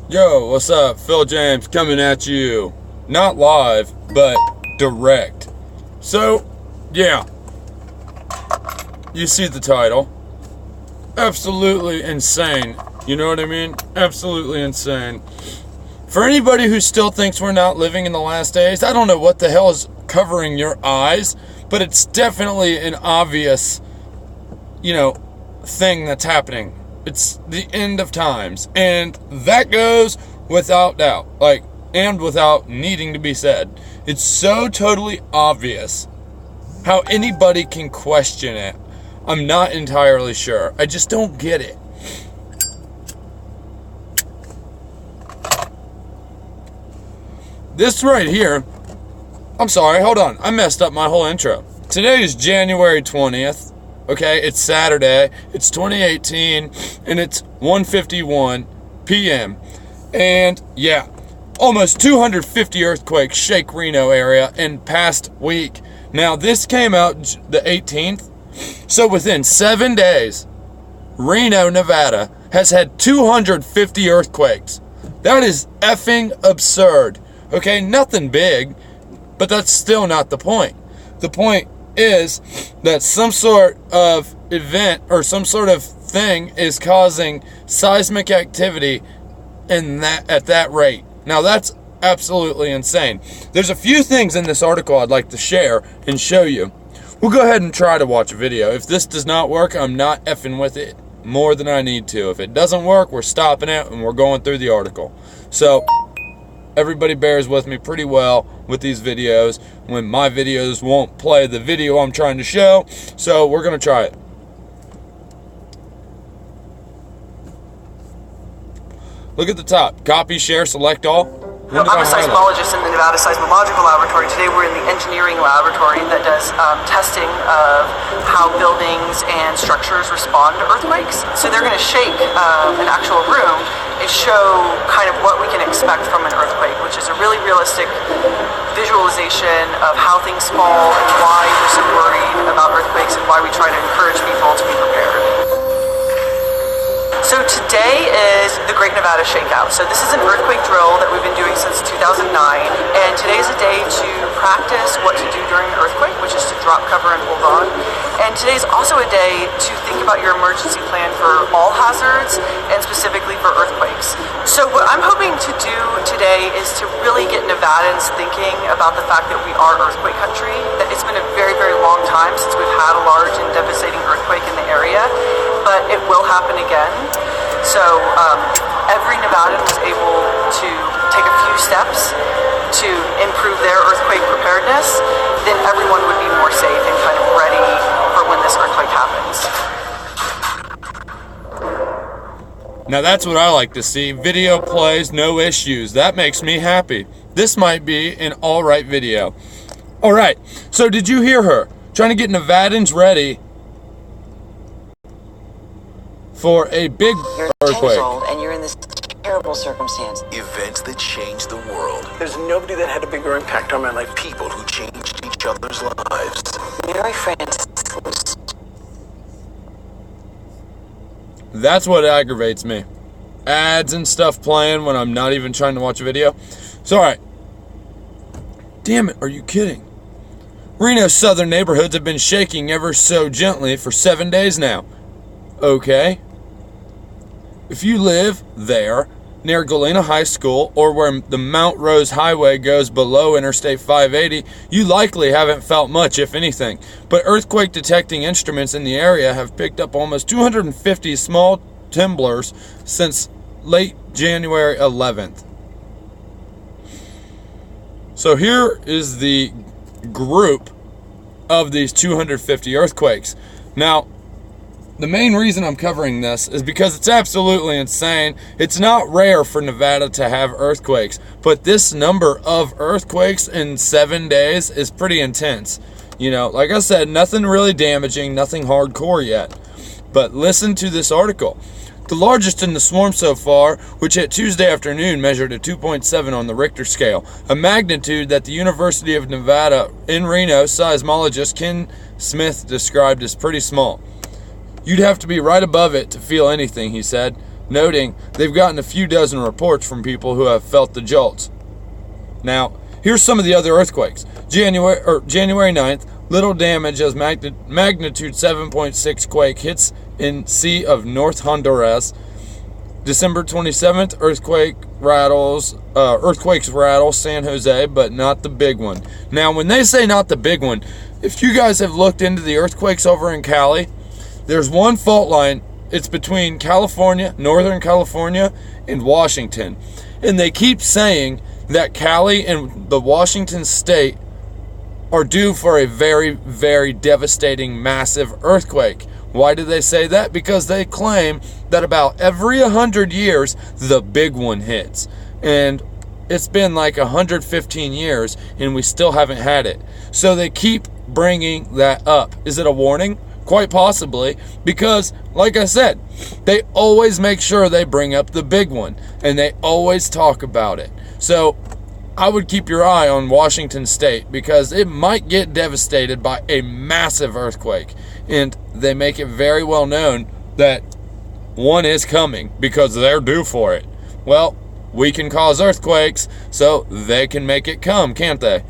Yo, what's up? Phil James coming at you. Not live, but direct. So, yeah. You see the title. Absolutely insane. You know what I mean? Absolutely insane. For anybody who still thinks we're not living in the last days, I don't know what the hell is covering your eyes, but it's definitely an obvious, thing that's happening. It's the end of times, and that goes without doubt, and without needing to be said. It's so totally obvious. How anybody can question it, I'm not entirely sure. I just don't get it. This right here, I'm sorry, hold on, I messed up my whole intro. Today is January 20th. Okay, it's Saturday, it's 2018, and it's 1:51 p.m. And yeah, almost 250 earthquakes shake Reno area in past week. Now, this came out the 18th, so within 7 days, Reno, Nevada has had 250 earthquakes. That is effing absurd. Okay, nothing big, but that's still not the point. The point is that some sort of event or some sort of thing is causing seismic activity at that rate. Now that's absolutely insane. There's a few things in this article I'd like to share and show you. We'll go ahead and try to watch a video. If this does not work, I'm not effing with it more than I need to. If it doesn't work, we're stopping it and we're going through the article. So everybody bears with me pretty well with these videos when my videos won't play the video I'm trying to show. So we're going to try it. Look at the top. Copy, share, select all. I'm a seismologist in the Nevada Seismological Laboratory. Today we're in the engineering laboratory that does testing of how buildings and structures respond to earthquakes. So they're going to shake an actual room and show kind of what we can expect from an earthquake, which is a really realistic visualization of how things fall and why we're so worried about earthquakes and why we try to encourage people to be prepared. So today is the Great Nevada Shakeout. So this is an earthquake drill that we've been doing since 2009, and today is a day to practice what to do during an earthquake, which is to drop, cover, and hold on. And today is also a day to think about your emergency plan for all hazards and specifically for earthquakes. So what I'm hoping to do today is to really get Nevadans thinking about the fact that we are earthquake country, that it's been a very, very long time since we've had a large and devastating earthquake in the area, but it will happen again. So every Nevadan was able to take a few steps to improve their earthquake preparedness, then everyone would be more safe and kind of ready for when this earthquake happens. Now that's what I like to see. Video plays, no issues. That makes me happy. This might be an alright video. Alright, so did you hear her? Trying to get Nevadans ready for a big earthquake. 10 years old and you're in this terrible circumstance. Events that changed the world. There's nobody that had a bigger impact on my life. People who changed each other's lives. Mary Frances. That's what aggravates me. Ads and stuff playing when I'm not even trying to watch a video. So alright. Damn it, are you kidding? Reno's southern neighborhoods have been shaking ever so gently for 7 days now. Okay. If you live there, near Galena High School, or where the Mount Rose Highway goes below Interstate 580, you likely haven't felt much, if anything. But earthquake detecting instruments in the area have picked up almost 250 small tremblers since late January 11th. So here is the group of these 250 earthquakes. Now, the main reason I'm covering this is because it's absolutely insane. It's not rare for Nevada to have earthquakes, but this number of earthquakes in 7 days is pretty intense. Like I said, nothing really damaging, nothing hardcore yet. But listen to this article. The largest in the swarm so far, which hit Tuesday afternoon, measured a 2.7 on the Richter scale, a magnitude that the University of Nevada in Reno seismologist Ken Smith described as pretty small. You'd have to be right above it to feel anything, he said. noting they've gotten a few dozen reports from people who have felt the jolts. Now, here's some of the other earthquakes. January 9th, little damage as magnitude 7.6 quake hits in Sea of North Honduras. December 27th, earthquakes rattle San Jose, but not the big one. Now, when they say not the big one, if you guys have looked into the earthquakes over in Cali, there's one fault line. It's between California, Northern California, and Washington. And they keep saying that Cali and the Washington state are due for a very, very devastating, massive earthquake. Why do they say that? Because they claim that about every 100 years, the big one hits. And it's been like 115 years, and we still haven't had it. So they keep bringing that up. Is it a warning? Quite possibly, because, like I said, they always make sure they bring up the big one, and they always talk about it. So I would keep your eye on Washington State, because it might get devastated by a massive earthquake, and they make it very well known that one is coming because they're due for it. Well, we can cause earthquakes, so they can make it come, can't they?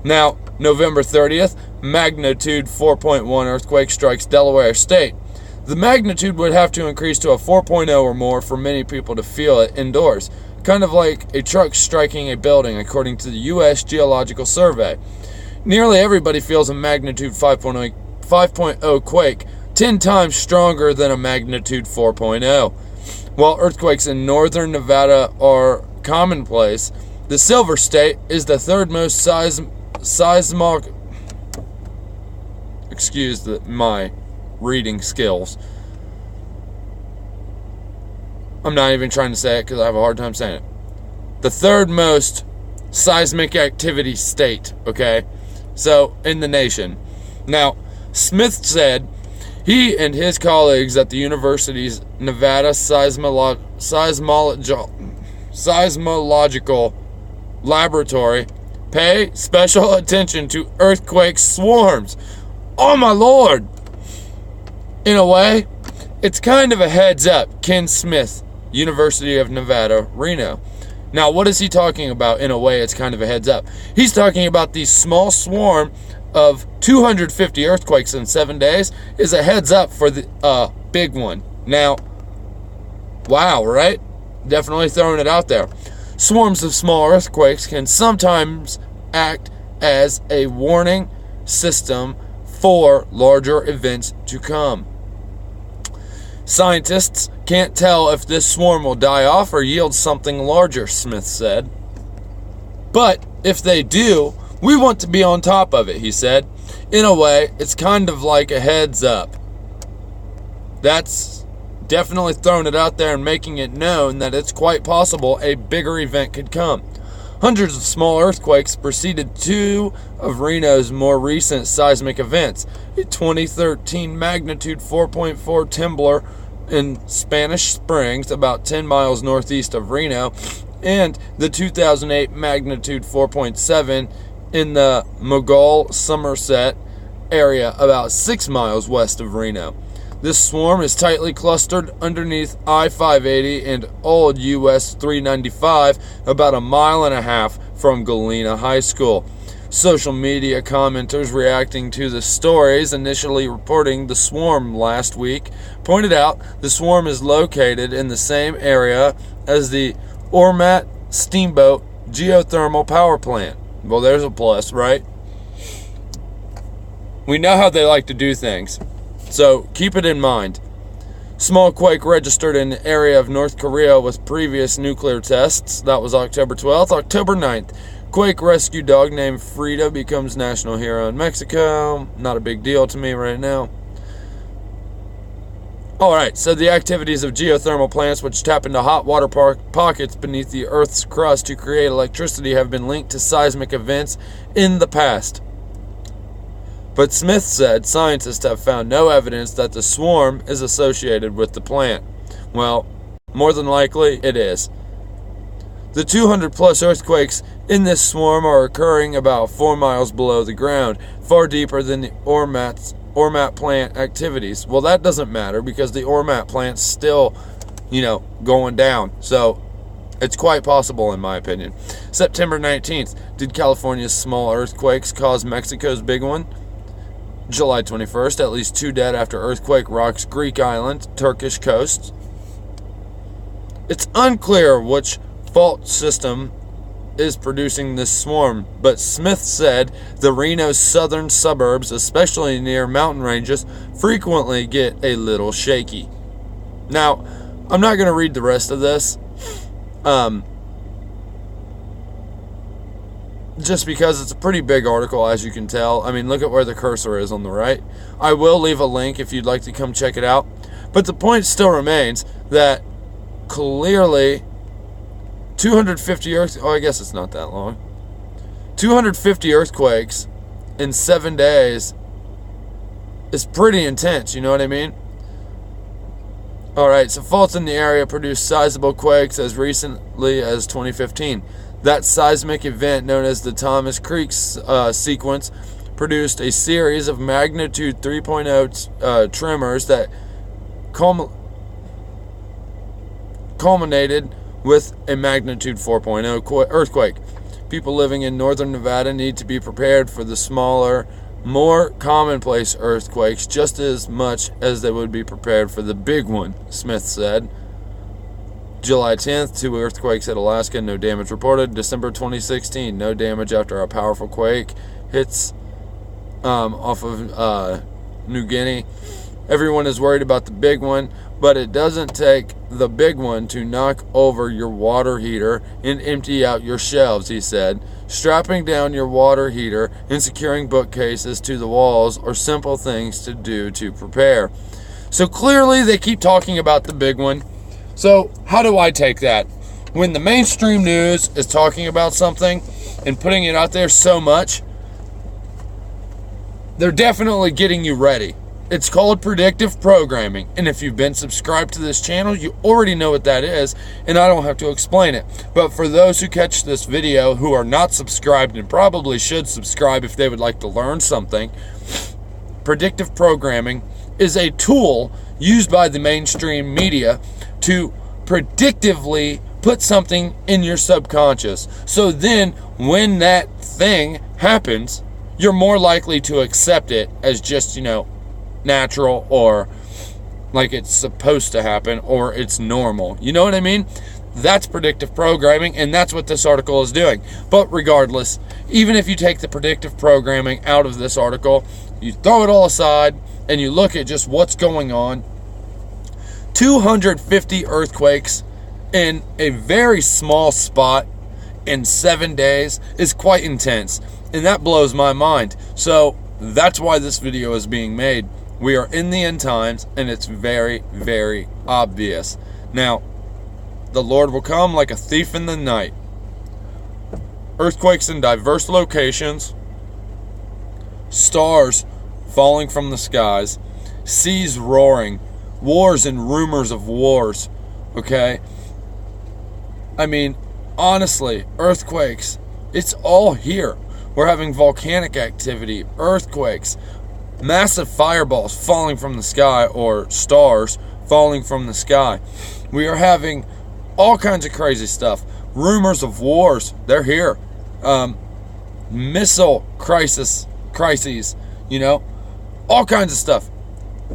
Now, November 30th, magnitude 4.1 earthquake strikes Delaware State. The magnitude would have to increase to a 4.0 or more for many people to feel it indoors, kind of like a truck striking a building, according to the U.S. Geological Survey. Nearly everybody feels a magnitude 5.0 quake, 10 times stronger than a magnitude 4.0. While earthquakes in northern Nevada are commonplace, the Silver State is the third most seismic. Excuse my reading skills. I'm not even trying to say it because I have a hard time saying it. The third most seismic activity state, okay? So, in the nation. Now, Smith said he and his colleagues at the university's Nevada seismological laboratory pay special attention to earthquake swarms. Oh my Lord! In a way, it's kind of a heads up. Ken Smith, University of Nevada, Reno. Now, what is he talking about? In a way, it's kind of a heads up. He's talking about the small swarm of 250 earthquakes in 7 days is a heads up for the big one. Now, wow, right? Definitely throwing it out there. Swarms of small earthquakes can sometimes act as a warning system for larger events to come. Scientists can't tell if this swarm will die off or yield something larger, Smith said. But if they do, we want to be on top of it, he said. In a way, it's kind of like a heads up. That's definitely throwing it out there and making it known that it's quite possible a bigger event could come. Hundreds of small earthquakes preceded two of Reno's more recent seismic events. A 2013 magnitude 4.4 temblor in Spanish Springs, about 10 miles northeast of Reno, and the 2008 magnitude 4.7 in the Mogul, Somerset area, about 6 miles west of Reno. This swarm is tightly clustered underneath I-580 and old US 395, about a mile and a half from Galena High School. Social media commenters reacting to the stories initially reporting the swarm last week pointed out the swarm is located in the same area as the Ormat Steamboat geothermal power plant. Well, there's a plus, right? We know how they like to do things, so keep it in mind. Small quake registered in the area of North Korea with previous nuclear tests. That was October 12th. October 9th, quake rescue dog named Frida becomes national hero in Mexico. Not a big deal to me right now. Alright, so the activities of geothermal plants which tap into hot water pockets beneath the Earth's crust to create electricity have been linked to seismic events in the past. But Smith said scientists have found no evidence that the swarm is associated with the plant. Well, more than likely it is. The 200-plus earthquakes in this swarm are occurring about 4 miles below the ground, far deeper than the Ormat plant activities. Well, that doesn't matter because the Ormat plant's still going down. So it's quite possible, in my opinion. September 19th, did California's small earthquakes cause Mexico's big one? July 21st, at least 2 dead after earthquake rocks Greek island, Turkish coast. It's unclear which fault system is producing this swarm, but Smith said the Reno's southern suburbs, especially near mountain ranges, frequently get a little shaky. Now, I'm not going to read the rest of this, just because it's a pretty big article, as you can tell. I mean, look at where the cursor is on the right. I will leave a link if you'd like to come check it out. But the point still remains that clearly 250 I guess it's not that long. 250 earthquakes in 7 days is pretty intense, you know what I mean? Alright, so faults in the area produced sizable quakes as recently as 2015. That seismic event, known as the Thomas Creek sequence, produced a series of magnitude 3.0 tremors that culminated with a magnitude 4.0 earthquake. People living in northern Nevada need to be prepared for the smaller, more commonplace earthquakes just as much as they would be prepared for the big one, Smith said. July 10th, 2 earthquakes hit Alaska, no damage reported. December 2016, no damage after a powerful quake hits off of New Guinea. Everyone is worried about the big one, but it doesn't take the big one to knock over your water heater and empty out your shelves, he said. Strapping down your water heater and securing bookcases to the walls are simple things to do to prepare. So clearly they keep talking about the big one. So how do I take that? When the mainstream news is talking about something and putting it out there so much, they're definitely getting you ready. It's called predictive programming, and if you've been subscribed to this channel, you already know what that is, and I don't have to explain it. But for those who catch this video who are not subscribed and probably should subscribe if they would like to learn something, predictive programming is a tool used by the mainstream media to predictively put something in your subconscious. So then when that thing happens, you're more likely to accept it as just, natural, or like it's supposed to happen, or it's normal. You know what I mean? That's predictive programming, and that's what this article is doing. But regardless, even if you take the predictive programming out of this article, you throw it all aside, and you look at just what's going on, 250 earthquakes in a very small spot in 7 days is quite intense, and that blows my mind. So that's why this video is being made. We are in the end times, and it's very, very obvious. Now, the Lord will come like a thief in the night. Earthquakes in diverse locations, stars falling from the skies, seas roaring, wars and rumors of wars, okay? I mean, honestly, earthquakes, it's all here. We're having volcanic activity, earthquakes, massive fireballs falling from the sky, or stars falling from the sky. We are having all kinds of crazy stuff. Rumors of wars, they're here. Missile crises, all kinds of stuff.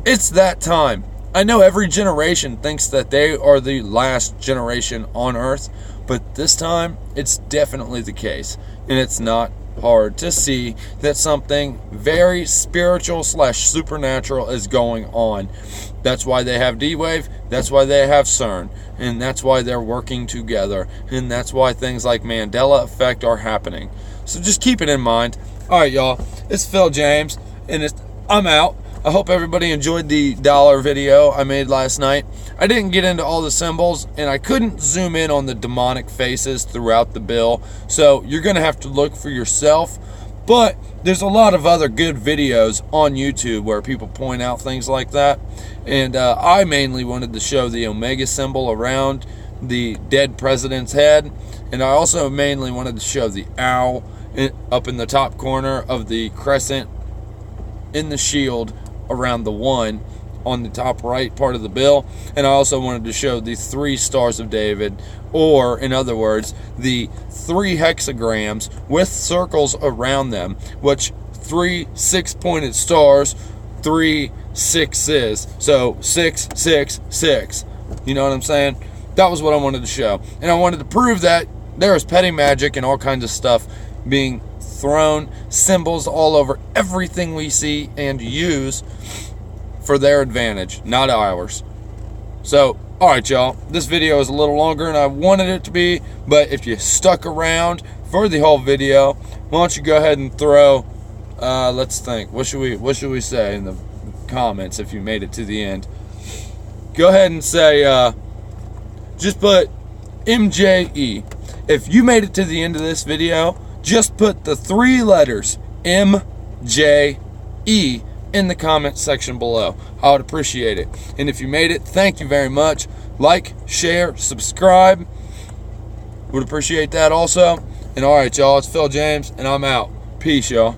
It's that time. I know every generation thinks that they are the last generation on Earth, but this time it's definitely the case, and it's not hard to see that something very spiritual / supernatural is going on. That's why they have D-Wave, that's why they have CERN, and that's why they're working together, and that's why things like Mandela effect are happening. So just keep it in mind. Alright, y'all, it's Phil James, and I'm out. I hope everybody enjoyed the dollar video I made last night. I didn't get into all the symbols, and I couldn't zoom in on the demonic faces throughout the bill, so you're going to have to look for yourself. But there's a lot of other good videos on YouTube where people point out things like that, and I mainly wanted to show the Omega symbol around the dead president's head, and I also mainly wanted to show the owl up in the top corner of the crescent in the shield around the 1 on the top right part of the bill. And I also wanted to show the 3 Stars of David, or in other words, the 3 hexagrams with circles around them, which 3 6-pointed stars, 3 6s. So 6 6 6. You know what I'm saying? That was what I wanted to show. And I wanted to prove that there is petty magic and all kinds of stuff being thrown, symbols all over everything we see and use for their advantage, not ours. So, alright y'all, this video is a little longer than I wanted it to be, but if you stuck around for the whole video, why don't you go ahead and throw, let's think, what should we say in the comments if you made it to the end? Go ahead and say, just put MJE. If you made it to the end of this video, just put the 3 letters MJE in the comment section below. I would appreciate it. And if you made it, thank you very much. Like, share, subscribe. Would appreciate that also. And alright y'all, it's Phil James and I'm out. Peace y'all.